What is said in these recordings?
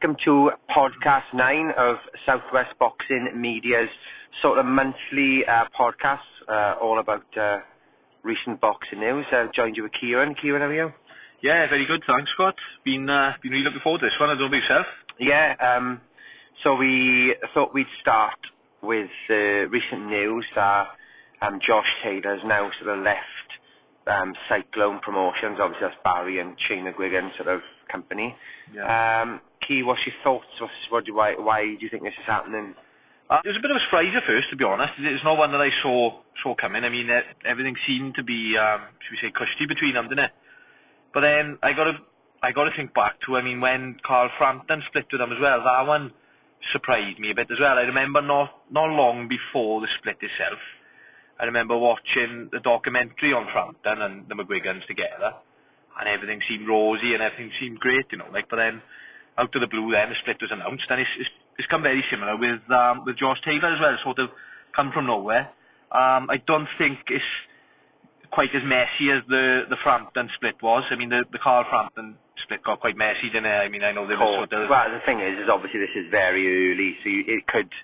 welcome to podcast 9 of Southwest Boxing Media's sort of monthly podcast, all about recent boxing news. I've joined you with Ciaran. Ciaran, how are you? Yeah, very good, thanks, Scott. Been really looking forward to this one. I don't know about yourself. Yeah, so we thought we'd start with recent news that Josh Taylor's now sort of left Cyclone Promotions. Obviously that's Barry and Sheena Gwiggan sort of company. Yeah. Key, what's your thoughts? Why do you think this is happening? It was a bit of a surprise at first, to be honest. It's not one that I saw coming. I mean, everything seemed to be, should we say, cushy between them, didn't it? But then I got to think back to, I mean, when Carl Frampton split with them as well. That one surprised me a bit as well. I remember not long before the split itself, I remember watching the documentary on Frampton and the McGuigans together, and everything seemed rosy and everything seemed great, you know. But then, out of the blue, then the split was announced, and it's come very similar with Josh Taylor as well. Sort of come from nowhere. I don't think it's quite as messy as the Frampton split was. I mean, the Carl Frampton split got quite messy, didn't it? I mean, I know there was sort of... Well, the thing is obviously this is very early, so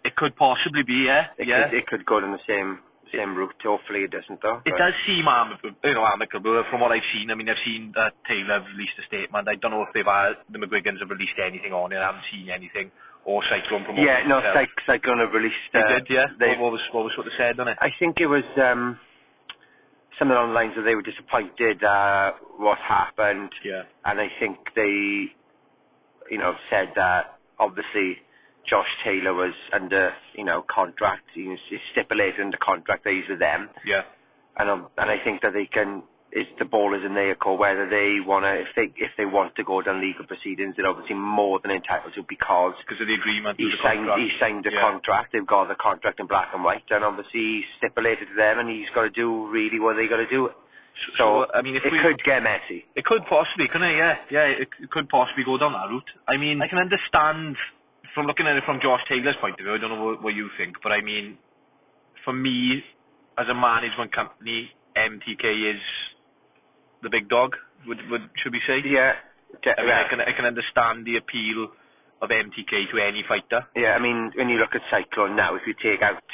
it could possibly be, yeah. It could go in the same route. Hopefully it doesn't, though. It does seem amicable from what I've seen. I mean, I've seen that Taylor have released a statement. I don't know if the McGuigans have released anything on it. I haven't seen anything. Or Cyclone Promotions. Yeah, no, Cyclone have released... They did, yeah? What was sort of said on it? I think it was something on the lines that they were disappointed what happened. Yeah. And I think they, said that obviously Josh Taylor was under, contract. He's stipulated in the contract that he's with them. Yeah. And I think that the ball is in their court whether they wanna, if they want to go down legal proceedings, they're obviously more than entitled to because of the agreement. He signed the contract. They've got the contract in black and white, and obviously he's stipulated to them, and he's got to do really what they got to do. So I mean, it could get messy. It could possibly, couldn't it? Yeah. It could possibly go down that route. I mean, I can understand. From looking at it from Josh Taylor's point of view, I don't know what you think, but I mean, for me, as a management company, MTK is the big dog. Should we say? Yeah. I mean, I can understand the appeal of MTK to any fighter. Yeah, I mean, when you look at Cyclone now, if you take out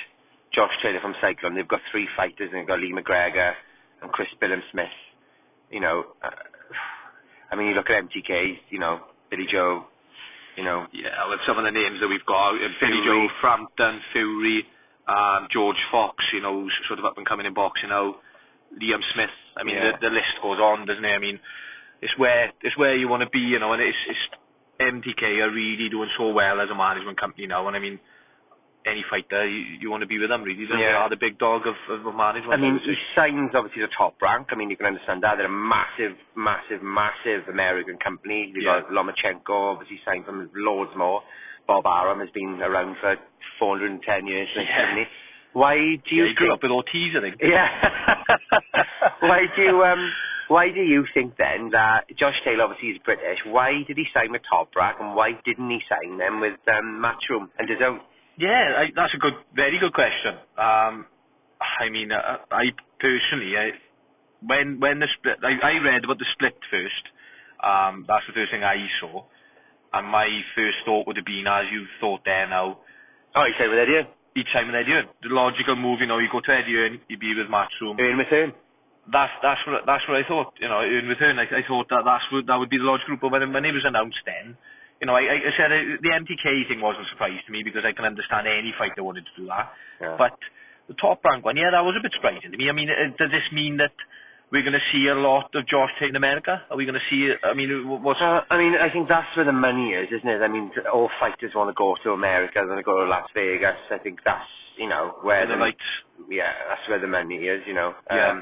Josh Taylor from Cyclone, they've got 3 fighters, and they've got Lee McGregor and Chris Billham-Smith. I mean, you look at MTK, Billy Joe. Yeah, with some of the names that we've got, Billy Joe, Frampton, Fury, George Fox, who's sort of up and coming in boxing now, Liam Smith. I mean, the list goes on, doesn't it? I mean, it's where you want to be, and it's MTK are really doing so well as a management company now, and I mean, any fighter, you want to be with them, really. They are the big dog of management. I mean, he signs, obviously, the top rank. I mean, you can understand that. They're a massive American company. You've got Lomachenko, obviously, signed from loads more. Bob Arum has been around for 410 years. Yeah. Why do you he grew up with Ortiz, I think. Yeah. Why do you think, then, that Josh Taylor, obviously, is British? Why did he sign the top rank, and why didn't he sign them with Matchroom and his own? Yeah, that's a very good question. I mean, I personally, when the split, I read about the split first. That's the first thing I saw, and my first thought would have been, as you thought there now. Oh, you say with Eddie? Each time with Eddie. The logical move, you go to Eddie, you be with Matchroom. Earn with him. That's what I thought. Earn with him. I thought that would be the logical. But when it was announced, then. I said the MTK thing wasn't a surprise to me because I can understand any fighter wanted to do that. Yeah. But the top rank one, that was a bit surprising to me. I mean, does this mean that we're going to see a lot of Josh Taylor in America? Are we going to see it? I mean, what's... I mean, I think that's where the money is, isn't it? I mean, all fighters want to go to America, they want to go to Las Vegas. I think that's, where the lights... Yeah, that's where the money is, Yeah.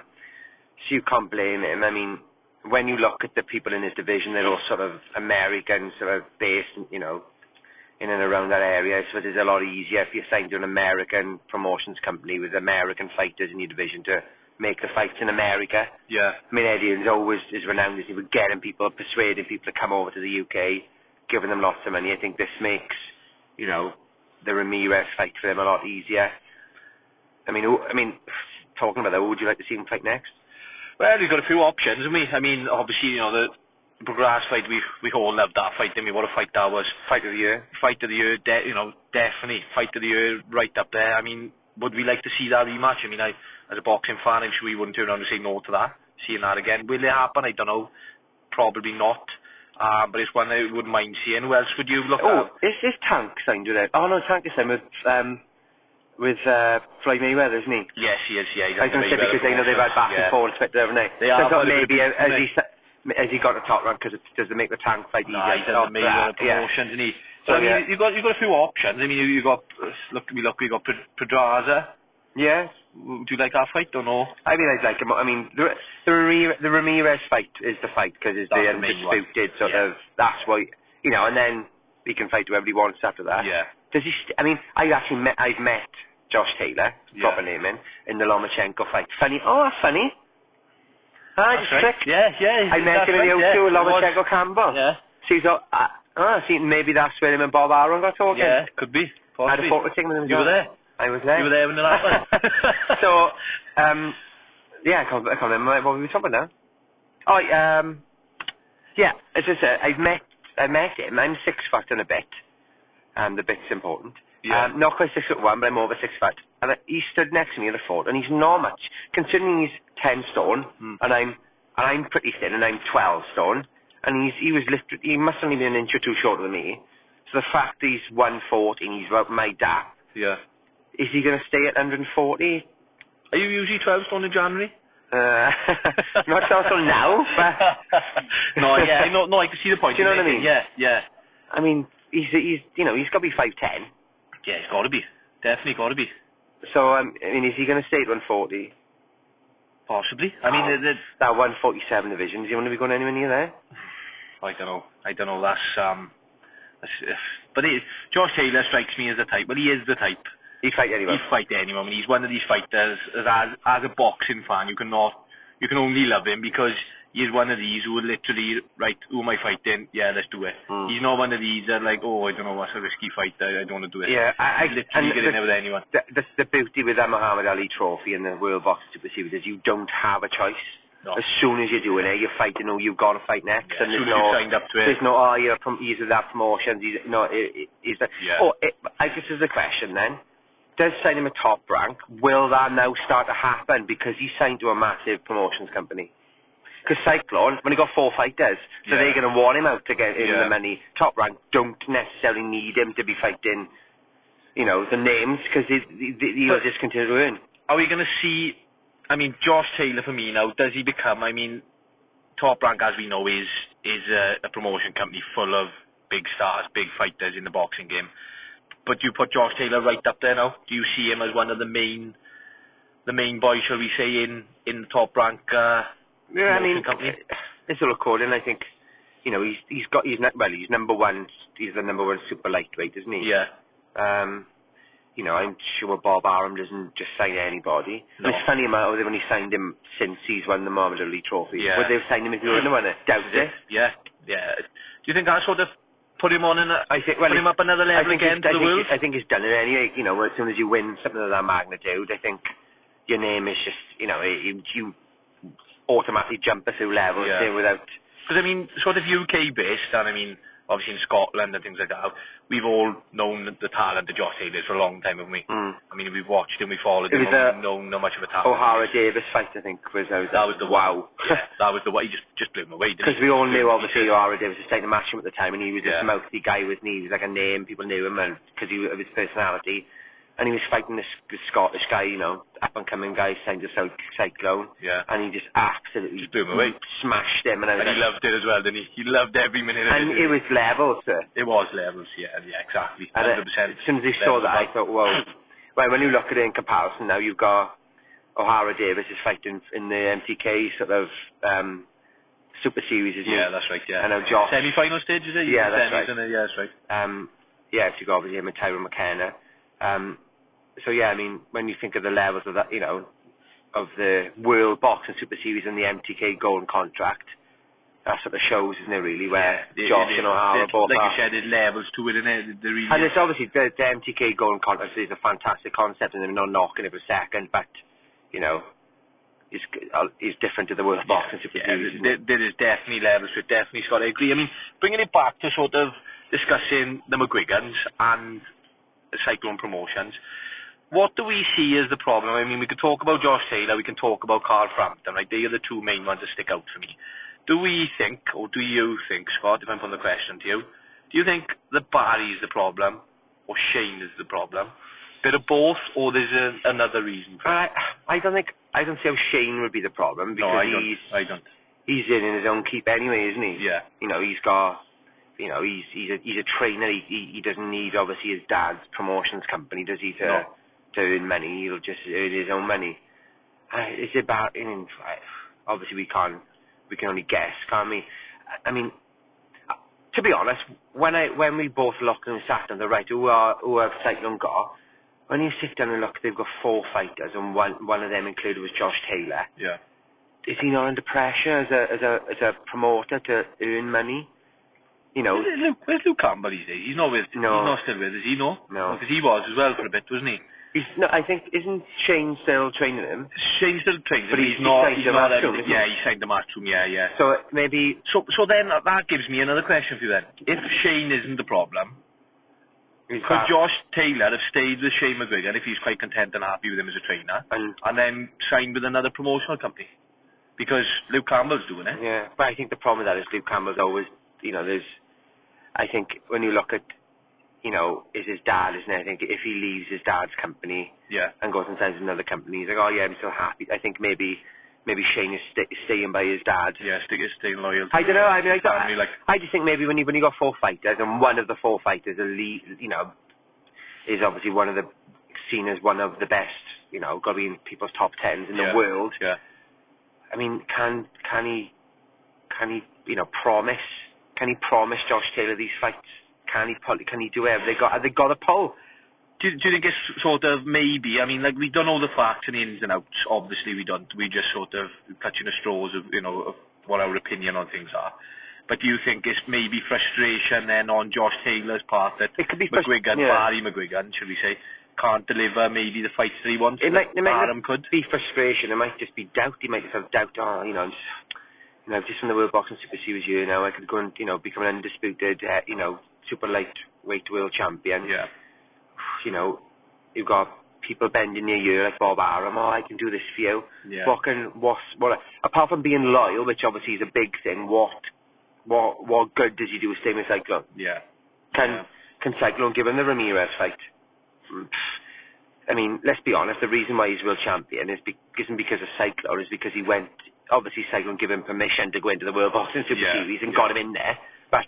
So you can't blame him. I mean... When you look at the people in his division, they're all sort of American, sort of based, in and around that area. So it is a lot easier if you're signed to an American promotions company with American fighters in your division to make the fights in America. Yeah. I mean, Eddie is always renowned as he would getting people, persuading people to come over to the UK, giving them lots of money. I think this makes, the Ramirez fight for them a lot easier. I mean, talking about that, who would you like to see him fight next? Well, we've got a few options, haven't we? I mean, obviously, Grass fight, we all loved that fight. I mean, what a fight that was. Fight of the year. Fight of the year, definitely. Fight of the year, right up there. I mean, would we like to see that rematch? I mean, as a boxing fan, I'm sure we wouldn't turn around and say no to that. Seeing that again. Will it happen? I don't know. Probably not. But it's one I wouldn't mind seeing. Who else would you look at? Is Tank signed with it? Oh no, Tank is signed with Floyd Mayweather, isn't he? Yes, he is, yeah. I was going to say, because they know they've had back and forth, haven't they? They so are. I thought maybe has he got a top rank because does it make the Tank fight easier? He doesn't make promotions, and he. So I mean, you've got a few options. I mean, you got we got Pedraza. Yeah. Do you like that fight or no? I mean, I'd like him. I mean, the Ramirez fight is the fight because it's the undisputed sort of. That's why and then he can fight whoever he wants after that. Yeah. Does he? I mean, I've met Josh Taylor, proper name in the Lomachenko fight. Funny. Oh, that's funny. Just clicked. Yeah. I met him in the O2, Lomachenko Campbell. Yeah. So he's see, maybe that's where him and Bob Arum got talking. Yeah, could be. Possibly. I had a photo taken with him. You were there. I was there. You were there when it happened. So, I can't remember what we were talking about now. Oh, yeah, as I said, I met him. I'm 6 foot and a bit. The bit's important. Yeah. Not quite 6'1", but I'm over 6 foot. And he stood next to me in the photo, and he's not much, considering he's 10 stone, and I'm pretty thin, and I'm 12 stone, and he must only be an inch or two shorter than me. So the fact he's 140 and he's about my dad. Yeah. Is he going to stay at 140? Are you usually 12 stone in January? Not 12 stone now, but... No, I can see the point. Do you know what I mean? Yeah. I mean, he's got to be 5'10". Yeah, he's got to be. Definitely got to be. So, I mean, is he going to stay at 140? Possibly. I mean, that 147 division, is he going to be going anywhere near there? I don't know. But Josh Taylor strikes me as the type. Well, he is the type. He'd fight anyone. I mean, he's one of these fighters. As a boxing fan, you can only love him because he's one of these who would literally, right, who am I fighting? Yeah, let's do it. He's not one of these that like, oh, I don't know, what's a risky fight. I don't want to do it. Yeah, I literally get in there with anyone. The beauty with that Muhammad Ali trophy and the World Boxing Super Series is you don't have a choice. No. As soon as you're doing it, you're fighting who you've got to fight next. Yeah, and as soon as you've signed up to it. There's no, he's with that promotion. He's that. Yeah. I guess there's a question then. Does sign him a top rank? Will that now start to happen because he's signed to a massive promotions company? Because Cyclone, when he got 4 fighters, so they're going to want him out to get in the money. Top rank don't necessarily need him to be fighting, the names because he'll just continue to earn. Are we going to see? I mean, Josh Taylor for me now, does he become? I mean, Top Rank, as we know, is a promotion company full of big stars, big fighters in the boxing game. But do you put Josh Taylor right up there now? Do you see him as one of the main boys, shall we say, in the Top Rank? I mean, company? This will according. I think, he's number one. He's the number one super lightweight, isn't he? Yeah. I'm sure Bob Arum doesn't just sign anybody. No. And it's funny how they've only signed him since he's won the Muhammad Ali trophy. Yeah. Would they have signed him if he wouldn't have won it? Doubt it. Yeah. Do you think that sort of put him on put him up another level again to the world? I think he's done it anyway. As soon as you win something of that magnitude, I think your name is just, you automatically jump a few levels there without... Because, I mean, sort of UK based, and I mean, obviously in Scotland and things like that, we've all known the talent of Josh Taylor for a long time, haven't we? I mean, we've watched him, we followed him, we've known not much of a talent. O'Hara Davis fight, I think, that was the wow. Yeah, that was the way. He just blew him away, didn't he? Because we all knew, obviously, O'Hara Davis was taking a match him at the time, and he was this mouthy guy with me. He was like a name, people knew him, because of his personality. And he was fighting this Scottish guy, up-and-coming guy, signed to Cyclone. Yeah. And he just absolutely blew him away. Smashed him. And he loved it as well, didn't he? He loved every minute of it. And it was levels, sir. It was levels, yeah, exactly. 100%. As soon as he saw that, I thought, whoa. Well, when you look at it in comparison now, you've got O'Hara Davis is fighting in the MTK sort of Super Series, isn't it? Yeah, that's right, yeah. And now Josh... Semi-final stage, is it? Yeah, that's right. Yeah, that's right. So you got obviously him and Tyron McKenna. So yeah, I mean, when you think of the levels of that, of the World Boxing Super Series and the MTK Golden Contract, that sort of shows, isn't it, really, where Josh and O'Hara both like are. You said, there's levels to it, isn't it? And it's obviously, the MTK Golden Contract is a fantastic concept, and they're not knocking it for a second, but, is different to the World Boxing Super Series. There is definitely levels to it, definitely, Scott. I agree. I mean, bringing it back to sort of discussing the McGuigans and the Cyclone Promotions, what do we see as the problem? I mean, we could talk about Josh Taylor, we can talk about Carl Frampton, right? They are the two main ones that stick out for me. Do we think, or do you think, Scott, if I'm putting the question to you, do you think that Barry is the problem, or Shane is the problem? Bit of both, or there's another reason for it? I don't see how Shane would be the problem, because I don't. He's in his own keep anyway, isn't he? Yeah. You know, he's got, you know, he's a trainer. He doesn't need, obviously, his dad's promotions company, does he, to earn money. He'll just earn his own money. Is it about? Obviously, we can only guess, can't we? I mean, to be honest, when we both looked and sat on the right, who have Cyclone got? When you sit down and look, they've got 4 fighters, and one of them included was Josh Taylor. Yeah. Is he not under pressure as a promoter to earn money? You know. Where's Luke Campbell these days? He's not still with, is he? No. Because he was as well for a bit, wasn't he? I think, isn't Shane still training him? Shane's still training him, but he's not Matchroom, yeah, he signed the Matchroom, yeah. So maybe... So then that gives me another question for you then. If Shane isn't the problem, could Josh Taylor have stayed with Shane McGuigan if he's quite content and happy with him as a trainer, and then signed with another promotional company? Because Luke Campbell's doing it. Yeah, but I think the problem with that is Luke Campbell's always, you know, I think when you look at, you know, is his dad, isn't it? I think if he leaves his dad's company and goes and signs another company, he's like, oh yeah, I'm so happy. I think maybe Shane is staying by his dad. Yeah, staying loyal to I don't know. I mean, family, I just think maybe when you got 4 fighters and one of the 4 fighters is obviously seen as one of the best, you know, got to be in people's top 10s in the world. Yeah. I mean, can he promise Josh Taylor these fights? Can he do it? Have they got a pull? Do you think it's sort of maybe? I mean, like, we don't know the facts and the ins and outs. Obviously, we don't. We just sort of clutching the straws of, you know, of what our opinion on things are. But do you think it's maybe frustration then on Josh Taylor's part that it could be Barry McGuigan, should we say, can't deliver maybe the fights that he wants? It might Arum could be frustration. It might just be doubt. He might just have doubt. Oh, you know, just from the World Boxing Super Series here now, I could go and, you know, become an undisputed, you know, super lightweight world champion. Yeah. You know, you've got people bending your ear like Bob Arum. Oh, I can do this for you. Yeah. What apart from being loyal, which obviously is a big thing, what good does he do with staying with Cyclone? Yeah. Can Cyclone give him the Ramirez fight? I mean, let's be honest. The reason why he's world champion isn't because of Cyclone. It's because he went. Obviously, Cyclone gave him permission to go into the World Boxing Super Series and got him in there. But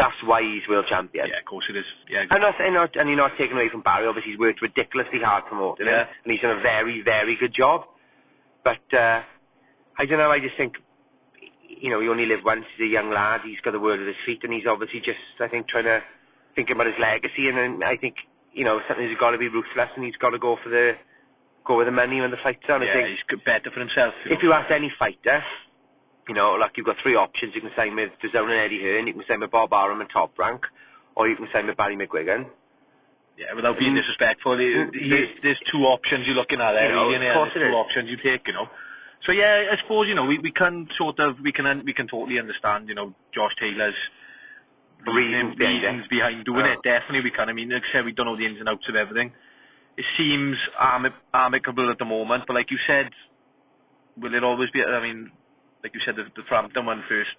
that's why he's world champion. Yeah, of course it is. Yeah. And you're not taking away from Barry. Obviously, he's worked ridiculously hard promoting him, and he's done a very, very good job. But I don't know. I just think, you know, he only lived once. He's a young lad. He's got the world at his feet, and he's obviously just, I think, trying to think about his legacy. And then I think, you know, something's got to be ruthless, and he's got to go with the money when the fight's on. Yeah, I think he's better for himself. If you ask any fighter, you know, like, you've got 3 options. You can sign with DAZN and Eddie Hearn, you can sign with Bob Arum and Top Rank, or you can sign with Barry McGuigan. Yeah, without being disrespectful, there's 2 options you're looking at there, really, and there's 2 options you take, you know. So yeah, I suppose, you know, we can totally understand, you know, Josh Taylor's reasons behind doing it. Definitely we can. I mean, like I said, we don't know the ins and outs of everything. It seems amicable at the moment, but like you said, will it always be? I mean, like you said, the Frampton one first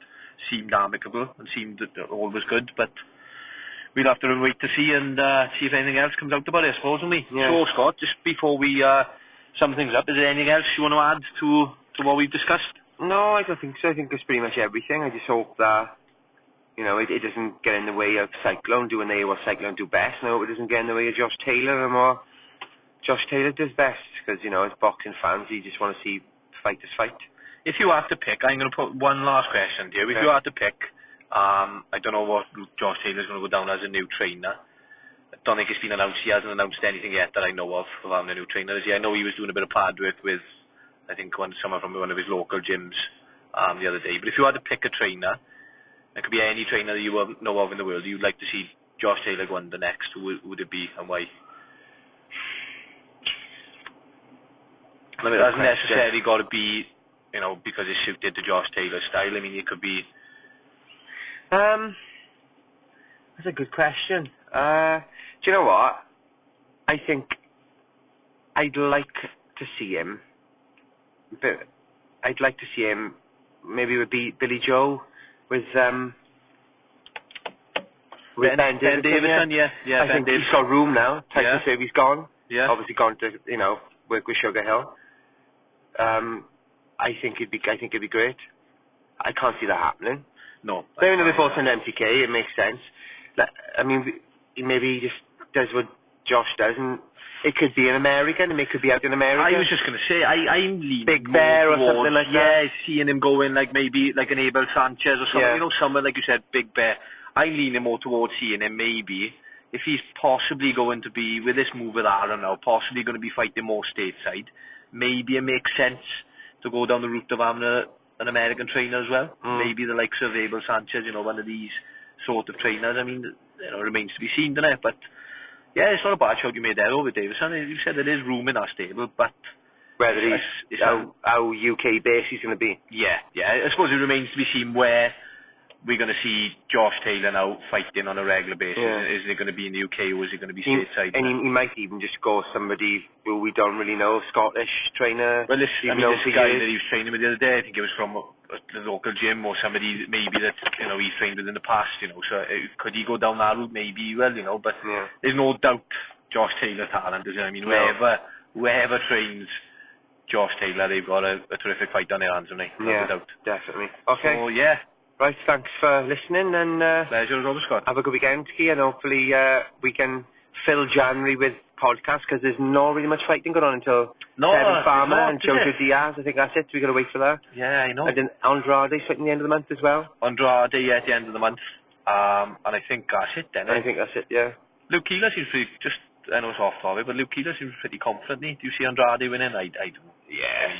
seemed amicable and seemed all was good, but we'll have to wait to see and see if anything else comes out about it, I suppose, won't we? Yeah. So, Scott, just before we sum things up, is there anything else you want to add to what we've discussed? No, I don't think so. I think it's pretty much everything. I just hope that, you know, it doesn't get in the way of Cyclone doing what Cyclone do best. No, it doesn't get in the way of Josh Taylor and what Josh Taylor does best, because, you know, as boxing fans, you just want to see fighters fight. If you have to pick, I'm going to put one last question to you. If you had to pick, I don't know what Josh Taylor's going to go down as a new trainer. I don't think it's been announced. He hasn't announced anything yet that I know of having a new trainer. I know he was doing a bit of pad work with, I think, someone from one of his local gyms the other day. But if you had to pick a trainer, it could be any trainer that you know of in the world, you'd like to see Josh Taylor go under next, who would it be and why? I mean, it hasn't necessarily got to be, you know, because it's suited to Josh Taylor's style. I mean, it could be. That's a good question. Do you know what? I think I'd like to see him, but I'd like to see him maybe with Billy Joe, with Ben Davison, yeah. I think he's got room now. Tyson Serby's gone. Yeah. Obviously gone to, you know, work with Sugar Hill. I think it'd be great. I can't see that happening. No. Even though they're both in MTK, it makes sense. I mean, maybe he just does what Josh does, and it could be in America, and it could be out in America. I was just going to say, I'm leaning Big Bear or something like that. Yeah, seeing him going like maybe like an Abel Sanchez or something, Yeah. you know, someone like you said, Big Bear. I'm leaning more towards seeing him maybe, if he's possibly going to be, with this move with Arum now, possibly going to be fighting more stateside, maybe it makes sense to go down the route of having an American trainer as well. Maybe the likes of Abel Sanchez, you know, one of these sort of trainers. I mean, you know, remains to be seen, doesn't it? But yeah, it's not a bad shout you made there over Davison. You said there is room in our stable, but whether he's how UK based he's going to be. Yeah. I suppose it remains to be seen where we're going to see Josh Taylor now fighting on a regular basis. Yeah. Is it going to be in the UK or is it going to be stateside? And he might even just go somebody who we don't really know, Scottish trainer. Well, this guy that he was training with the other day, I think it was from the local gym or somebody maybe that, you know, he's trained with in the past, you know. So could he go down that route? Maybe he will, you know. But there's no doubt Josh Taylor talent, is there? I mean, whoever trains Josh Taylor, they've got a terrific fight on their hands, haven't they? No doubt. Definitely. Okay. So, yeah. Right, thanks for listening, and pleasure as always, Scott. Have a good weekend, Key, and hopefully we can fill January with podcasts, because there's not really much fighting going on until Kevin Farmer and Jojo Diaz. I think that's it. We've got to wait for that. Yeah, I know. And then Andrade's fighting the end of the month as well. Andrade, yeah, at the end of the month. And I think that's it then. I think that's it, yeah. Luke Keeler seems pretty, just, I know it's off topic, but Luke Keeler seems pretty confident. Do you see Andrade winning? I don't. Yeah.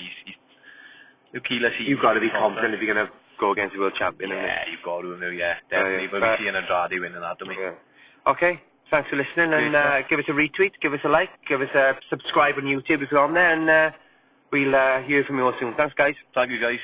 Luke Keeler seems You've got to be confident if you're going to go against the world champion. Yeah, you've got to, definitely. But we see Andrade winning that, don't we? Yeah. Okay, thanks for listening, and give us a retweet, give us a like, give us a subscribe on YouTube if you're on there, and we'll hear from you all soon. Thanks, guys. Thank you, guys.